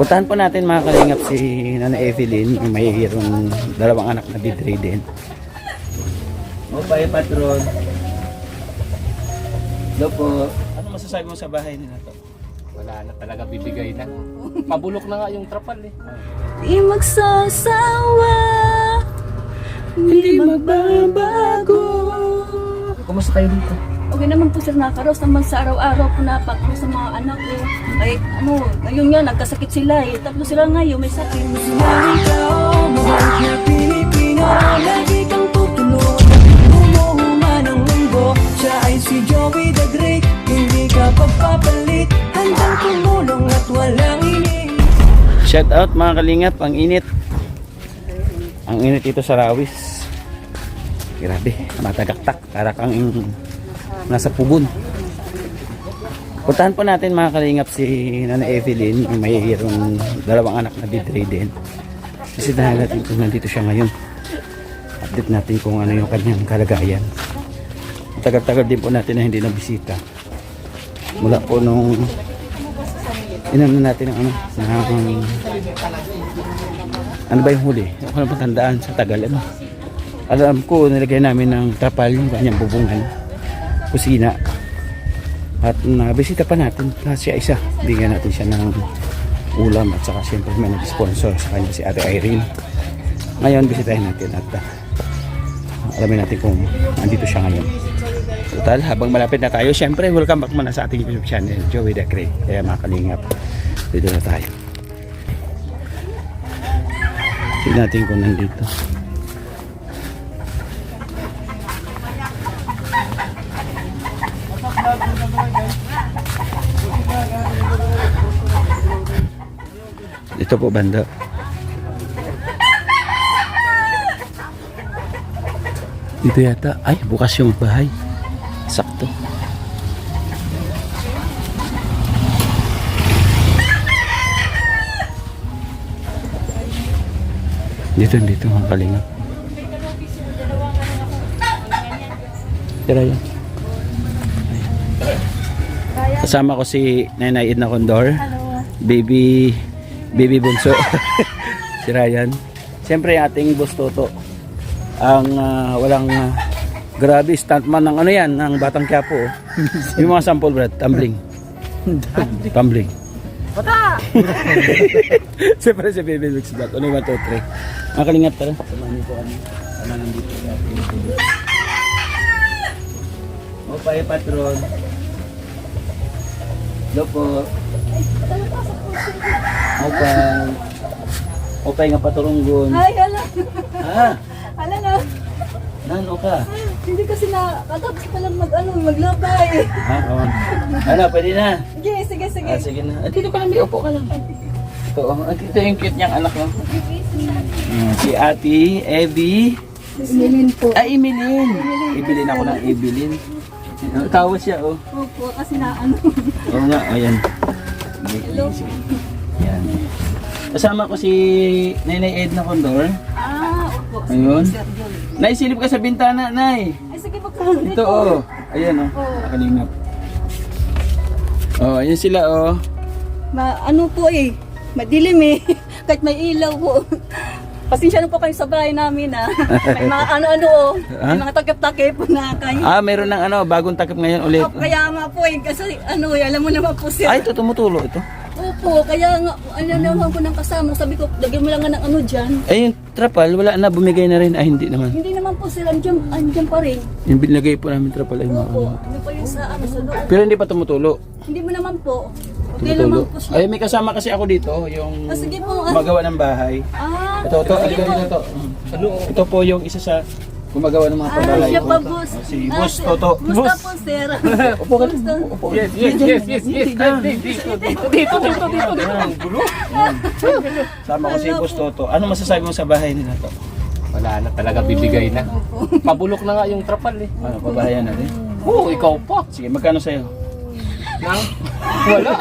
Puntahan po natin mga kalingap si Nana Evelyn, yung mayroong dalawang anak na bedridden. Opay patron. Hello po. Ano masasabi mo sa bahay nila to? Wala na talaga, bibigay na. Pabulok na nga yung trapal eh. Di magsasawa, hindi magbabago. Kumusta kayo dito? Okay naman po sir, nakakaroos naman sa araw-araw po napako sa mga anak ko. Kahit ano, ngayon nga nagkasakit sila eh. Tatlo sila ngayon may sakit. Ikaw, mabalik na Pilipino, lagi kang tutulog. Umuhuma ng mundo, siya ay si Joey the Great. Hindi ka pagpapalit, handang tumulong at walang ini. Shout out mga kalingap, ang init. Ang init dito sa Rawis. Grabe, matagaktak. Para kang nasa pugon. Puntahan po natin mga kalingap si Nana Evelyn, yung mayroong dalawang anak na bedridden. Bisitahan natin kung nandito siya ngayon. Update natin kung ano yung kanyang kalagayan. Tagal-tagal din po natin na hindi nabisita. Mula po nung inano natin ang ano ba yung huli? Ako na tandaan sa tagal ano. Alam ko nilagay namin ng trapal yung kanyang bubungan, kusina. At nabisita pa natin siya isa. Bigyan natin siya ng ulam at saka siyempre may nag-sponsor sa kanya si Ate Irene. Ngayon bisitahin natin at alamin natin kung andito siya ngayon. Total, habang malapit na tayo, siyempre welcome back muna sa ating YouTube channel, Joey the Great. Kaya mga kalingap, dito na tayo. Tignan natin kung nandito. Dito po banda. Dito yata. Ay, bukas yung bahay. Sakto. Dito mga kalingap. Tira yan. Kasama ko si Nanay Edna Condor. Baby Bunso. Si Ryan. Siyempre ating boss Toto. Ang walang grabe stuntman ng ano yan, ng Batang Quiapo. Yung mga sample brad, tumbling. Tumbling. Bata! Siyempre si Baby Lux Bat. Ano yung 1, 2, 3. Makalingat tara. Samahan niyo po kami. Sama nandito. Opay patron. Hello po. Opay nga paturunggon. Ay, hala. Ha? Hala na. Nan ka? Hindi kasi nakatapos pa lang maglabay. Ha? Oh. Ano, pwede na? Sige. Sige na. Dito ka lang, upo ka lang. Ito, ito yung cute niyang anak mo. Si Ate Evie. Emilin po. Ay, Evelyn. Evelyn ako ng Evelyn. Tawa siya, oh. Opo, kasi na ano. Oo nga, ayan. Yan. Kasama ko si Nanay Edna Condor. Opo. Ayun. Sir John. Nay, silip ka sa bintana, Nay. Ay, sige, pagkakas Ito, oh. Ayan, oh. Nakalingap. Oh, ayan sila, oh. Ano po eh, madilim eh. Kahit may ilaw po. Pasensya na po kayo sa bahay namin ah. May mga ano-ano oh. May mga takip-takip na kayo. Meron ng ano, bagong takip ngayon ulit. Kaya nga po eh, kasi ano eh, alam mo naman po sir. Ay, ito tumutulo ito. Opo, kaya nga, ano naman ko ng kasama. Sabi ko, lagyan mo lang nga ng ano dyan. Ay, yung trapal, wala na, bumigay na rin. Ay, hindi naman. Hindi naman po sir, andyan pa rin. Yung binigay po namin trapal ay Opo, mga. ano pa yung sa ano sa loob. Pero hindi pa tumutulo. Hindi mo naman po. Okay naman po siya. Ay, may kasama kasi ako dito, yung Sige po. gumagawa ng bahay. Ito, Sige po. ito. Ito po yung isa sa gumagawa ng mga pabalay. Siya pa boss. Si Boss Toto. Musta po sir? Upo ka lang. Upo ka. Yes. Dito. Ang gulo. Sama ko si Boss Toto. Ano masasabi mo sa bahay nila to? Wala na talaga, bibigay na. Pabulok na nga yung trapal eh. Ano, pabahayan natin? Oo, ikaw pa. Sige, magkano sa'yo? Wala.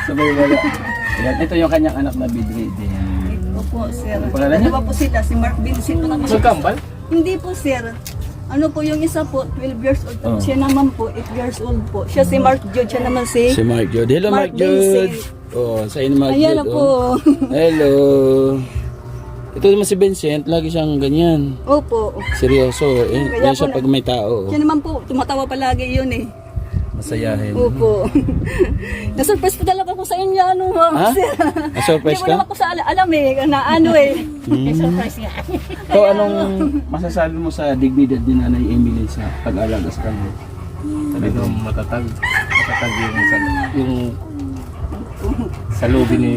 Sabay wala. Yan, ito yung kanyang anak na bedridden. Opo, sir. Pangalan niya? Ano ba po sila? Si Mark Vincent. Magkambal? Hindi po, sir. Ano po yung isa po, 12 years old. Oh. Siya naman po, 8 years old po. Siya si Mark Jude, siya naman si... Si Mark Jude. Hello, Mark, Mark Jude. Vincent. Oh, sa'yo Mark Ayan Jude. na po. Oh. Hello. Ito naman si Vincent, lagi siyang ganyan. Opo. Seryoso. Kaya Yan siya po pag may tao. Siya naman po, tumatawa palagi yun eh. Masayahin. Opo. Na-surprise po talaga ko sa inyo, ano, ma'am. Ha? Sir. Na-surprise Hindi ko ka? naman ko sa alam eh, na ano eh. Surprise nga. So, anong masasabi mo sa dignidad ni Nanay Emily sa pag-alaga sa kanya? Talagang matatag yung sa lobby ni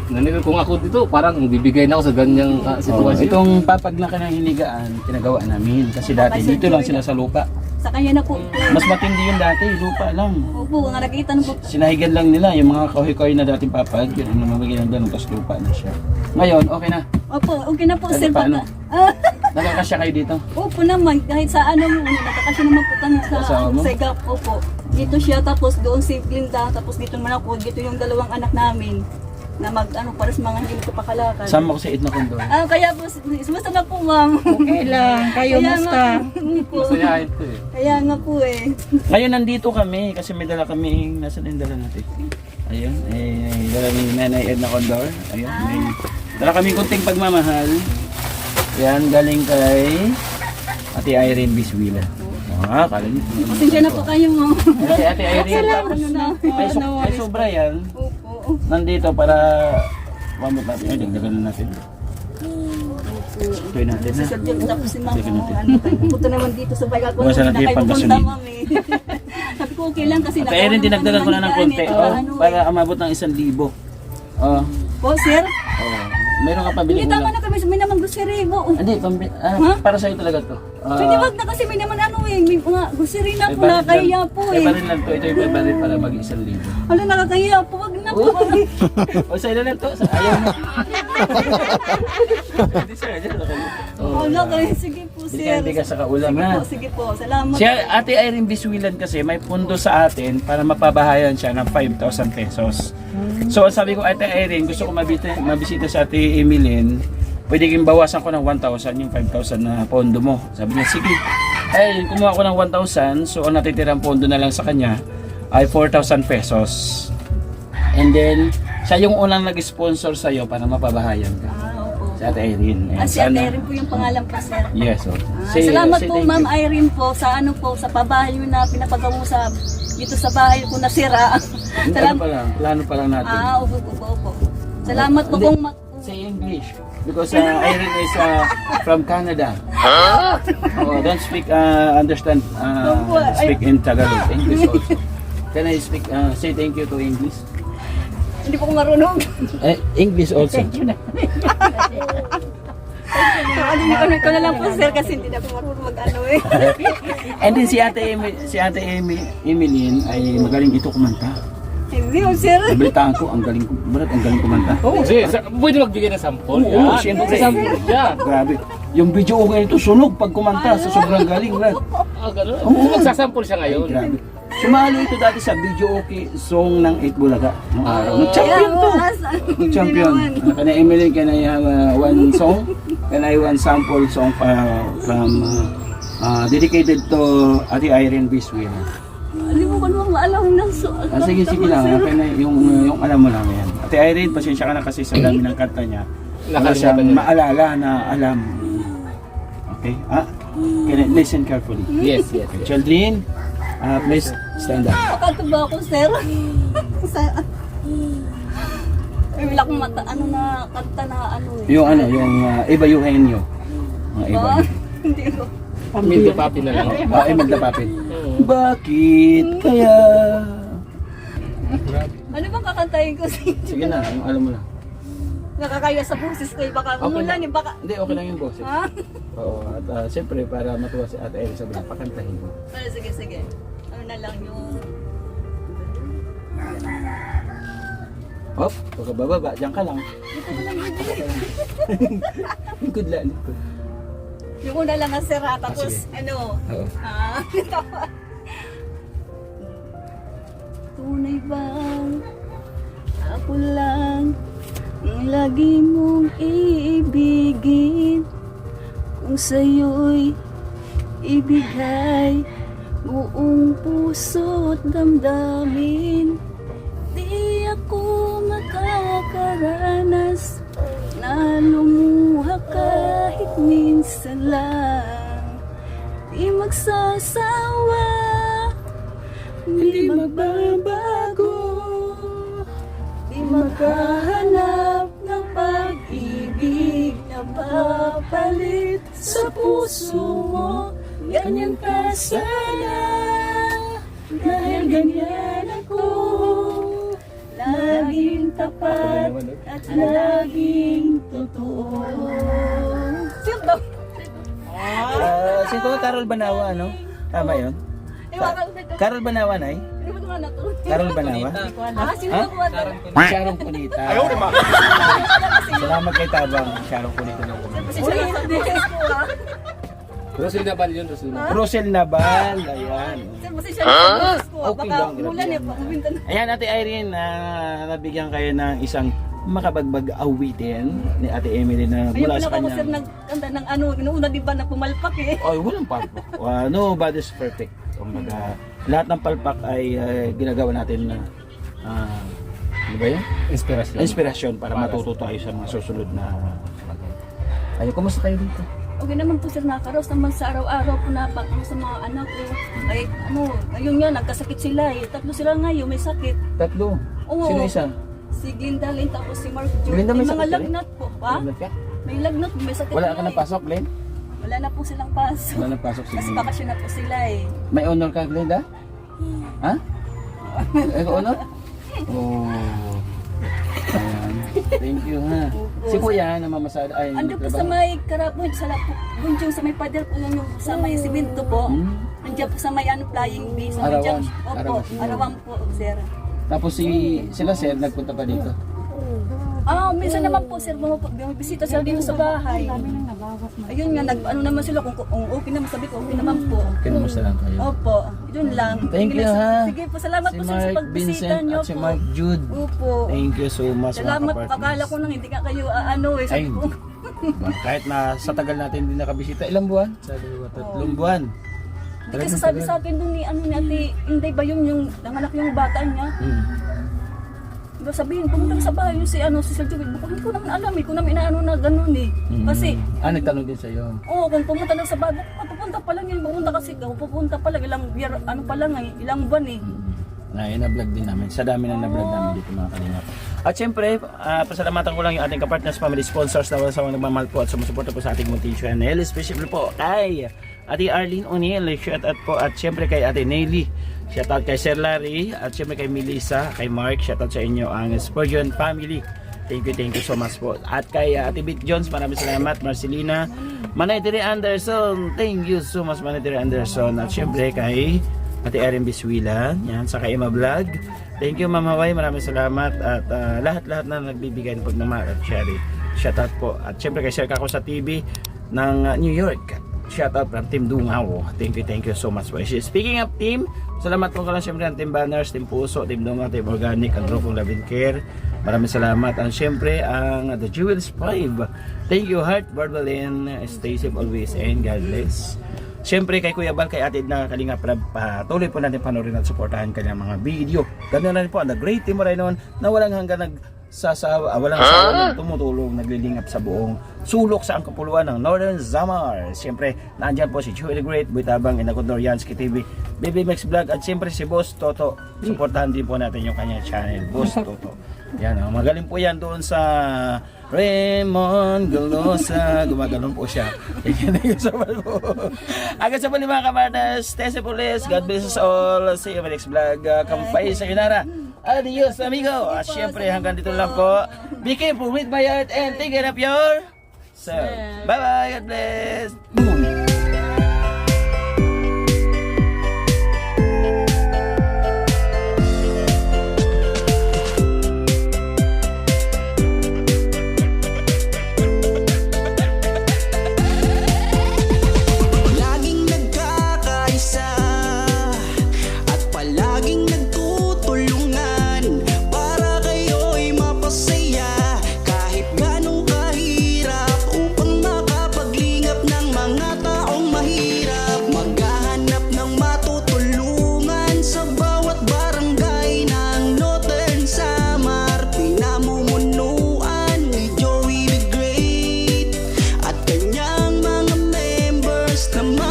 nanila. Kung ako dito, parang bibigay na ako sa ganyang Oh, sitwasyon. itong papag na kanyang hinigaan, pinagawa namin. Kasi dati, dito lang sila sa lupa. Sa kanya na po. Mas matindi yung dati, lupa lang. Opo, nga nakita na po. Sinahigan lang nila yung mga kahoy-kahoy na dating papag, yun ang namamagay ng ganun, tapos lupa na siya. Ngayon, okay na. Opo, okay na po, Ano, sir. paano? Ah, Nakakasya kayo dito. opo naman, kahit sa ano, nakakasya naman po kami sa Kasama mo? Segap. Opo. Dito siya, tapos doon si Glinda, tapos dito naman ako, dito yung dalawang anak namin na para sa mga hindi ko pakalakad. Sama ko sa Itno Condor. Kaya po, basta na po, ma'am. Okay lang, kayo Kaya musta? nga po. Masayahin to eh. Kaya nga po eh. Ngayon nandito kami kasi may dala kami, nasa yung dala natin? Ayun, dala ni Nanay Edna Condor. Ayun, may dala kami kunting pagmamahal. Yan, galing kay Ate Irene Biswila. Kala niyo. Pasensya na po kayo, ma'am. Kasi Ate Irene, Ano na? may sobra yan. Opo. Nandito para mamot natin. Ay, dagdagan na natin. Ito'y natin Si na. Sir John, tapos si ma'am, Sige natin. punta naman dito sa bagal ko. Buwasan natin yung panggasolina. Sabi ko, okay lang kasi Ate Irene, dinagdagan ko na ng konti. Para umabot ng 1,000. Oh. Po, sir? Meron ka pabili Hindi tama na kami, may naman grocery mo. Hindi, para sa'yo talaga to. Pwede wag na kasi may naman ano eh, may mga grocery na po, May nakakahiya po May eh. baril lang to. Ito yung baril para mag 1,000. Wala, nakakahiya po, wag na po. O sa'yo na lang to. Ayaw mo. Hindi sa'yo. Wala kayo, sige po, sir. Hindi ka sa kaulam Sige ha. po, sige po, salamat. Si Ate Irene Biswilan kasi may pundo sa atin para mapabahayan siya ng 5,000 pesos. So sabi ko, Ate Irene, gusto ko mabisita sa Ate Emilyn, pwede kang bawasan ko ng 1,000 yung 5,000 na pondo mo. Sabi niya, sige. Eh, kumuha ko ng 1,000, so ang natitirang pondo na lang sa kanya ay 4,000 pesos. And then, siya yung unang nag-sponsor sa'yo para mapabahayan ka. Opo. Si Ate Irene. And Si Ate Irene po yung pangalan po, sir. Yes, oh. Salamat Say po, thank Ma'am you. Irene po, sa ano po, sa pabahay nyo na pinapagawa sa dito sa bahay ko na sira. Ano pa lang, plano pa lang natin. Opo. Salamat po Hindi. kung Say English. Because Irene is from Canada. Oh, don't speak, understand, speak in Tagalog. English also. Can I speak, say thank you to English? hindi po ko marunong. English also. Ano ko na lang po, sir, kasi hindi na ako marunong mag-ano eh. And then si Ate Emilyn ay magaling ito kumanta. Hindi po, sir. Nabalitaan ko, ang galing kumanta. Oo, pwede magbigay ng sample. Oo, siyempre. Yan. Grabe. Yung video ko ito sunog pag kumanta sa sobrang galing. Ganun. Oo, magsasample siya ngayon. Grabe. Sumalo ito dati sa video okay song ng 8 Bulaga. Nung araw. Nag-champion to. Nag-champion. Can I Emily, can I have one song? Can I one sample song from dedicated to Ate Irene Biswil? Hindi mo ko naman maalam ng Sige lang. Can I, yung alam mo lang yan. Ate Irene, pasensya ka na kasi sa dami ng kanta niya. Wala siyang Nakalimutan niya. maalala na alam. Okay? Can I listen carefully? Yes. Children, please stand up. Makato ba ako, sir? May wala akong mata, ano na, kanta na ano eh. Yung Iba Eugenio. Iba. Hindi ko. Mildo papi na lang. Emil Dapapit. Bakit kaya? Ano bang kakantahin ko sa inyo? Sige na, yung alam mo na. Nakakaya sa boses ko eh, baka umulan eh, baka... Hindi, okay lang yung boses. Ha? Oo, at siyempre para matuwa si Ate Elsa, pakantahin mo. Sige. Ano na lang yung... Hop, huwag ka bababa, diyan ka lang. Likod lang, likod. Yung una lang ang sira, tapos sige. ano... Oo. Tunay bang ako lang ang lagi mong iibigin kung sa'yo'y ibigay buong puso't damdamin. Di ako makakaranas na lumuha kahit minsan lang. Di magsasawa, di magbabago, di maghahanap ng pag-ibig na papalit sa puso mo. Ganyan ka sana, dahil ganyan ako. Laging tapat at laging totoo. Sino? Sino ko? Carol Banawa, ano? Tama yun? Carol Banawa, Nay? Carol Banawa? Sino po? Sharon Cunita. Salamat kay Tabang, Sharon Cunita. Rosel Nabal yun, Rosel Nabal. Rosel Nabal, ayan. Okay lang, grabe. Ayan, Ate Irene, nabigyan kayo ng isang makabagbag awitin ni Ate Emily na Ayun mula pala sa ako sir kanya. nagkanta ng ano, inuuna di ba na pumalpak eh. Ay, walang palpak. Nobody's perfect. Kumbaga, lahat ng palpak ay ginagawa natin na ano ba yun? Inspirasyon. Inspirasyon para matuto tayo sa mga susunod na bagay. Ayun, kumusta kayo dito? Okay naman po sir, nakaraos naman sa araw-araw po napakano sa mga anak ko. Ay ano, ayun nga, nagkasakit sila eh. Tatlo sila ngayon, may sakit. Tatlo. Oo. Sino isa? Si Glendalyn tapos si Mark June. Glinda, may May mga sakit ka rin? lagnat po, ha? Lagnat ka? May lagnat, may sakit Wala ka nila na pasok, Glenn? Wala na po silang pasok. Wala na pasok si Kasi Glenn. bakasyon na po sila eh. May honor ka, Glenda? Ha? May honor? Oh. Ayan. Thank you, ha. Si Kuya, namamasada. Ay, Ando po nagtrabaho. sa may karapon, sa Bunjong, sa may pader po yung sa may simento po. Hmm. Andiyan po sa may ano, flying bee. Sa Arawan. Opo, Arawan po, sir. Tapos sila, sir, nagpunta pa dito. Minsan naman po, sir, bumibisita sila dito sa bahay. Ayun nga, ano naman sila, kung okay naman, sabi ko, okay naman po. Kinumusta lang kayo? Opo, yun lang. Thank you, ha. Sige po, salamat Si po sir, sa Mark pagbisita Vincent niyo at si po. Mark Jude. Opo. Thank you so much, Salamat mga po, akala ko nang hindi ka kayo, Ay, sabi ko. kahit na sa tagal natin hindi nakabisita, ilang buwan? Tatlong buwan. Hindi kasi sabi sa akin doon ni, ni Ate Inday ba yung nanganak yung bata niya. Diba sabihin, pumunta ka sa bahay yung si Sir Joey. Hindi ko naman alam eh, kung namin inaano na gano'n eh. Kasi, nagtanong din sa'yo. kung pumunta lang sa bahay, pupunta pa lang yun, pupunta kasi, pupunta pa lang, ilang ilang buwan eh. Na-vlog din namin. Sa dami na na-vlog namin dito mga kalingap. At syempre, pasalamatan ko lang yung ating kapartners, family sponsors na wala sa mga nagmamahal po at sumusuporta po sa ating munting channel. Especially po kay Ate Arlene O'Neill, shout out po. At syempre kay Ate Nelly, shout out kay Sir Larry. At syempre kay Melissa, kay Mark, shout out sa inyo ang Spurgeon family. Thank you so much po. At kay Ate Bit Jones, maraming salamat. Marcelina, Manay Anderson, thank you so much Manay Anderson. At syempre kay Ate Erin Biswila, yan, sa kay Emma Vlog. Thank you Mama Way, maraming salamat. At lahat-lahat na nagbibigay ng pagmamahal at sharing. Shout out po. At syempre kay Sir Kako sa TV ng New York. Shout out from Team Dungaw. Thank you so much po. Speaking of team, salamat po lang syempre ang Team Banners, Team Puso, Team Dungaw, Team Organic, ang Grupong Love and Care. Maraming salamat. And syempre ang The Jewels 5. Thank you Heart, Barbalin, stay safe always and God bless. Siyempre kay Kuya Bal, kay Ate na Kalingap Rab, patuloy po natin panoorin at suportahan kanyang mga video. Ganun na rin po ang The Great Team Raynon na walang hanggang walang asawa tumutulong, naglilingap sa buong sulok sa angkapuluan ng Northern Samar. Siyempre, naandyan po si Joey the Great, Buitabang, Inagondor, Yansky TV, Baby Max Vlog, at siyempre si Boss Toto. Suportahan din po natin yung kanyang channel, Boss Toto. Yan, magaling po yan doon sa Raymond Galosa. Gumaganon po siya. Thank you so much po. Agad sa pali mga kamardas, Tese Pulis, God bless us all. See you in my next vlog. Kampay sa Yunara. Adios amigo. At syempre hanggang dito lang po. Be careful with my heart and take care of your self. Bye bye. God bless. Kahit ganong kahirap upang makapaglingap ng mga tao. Sama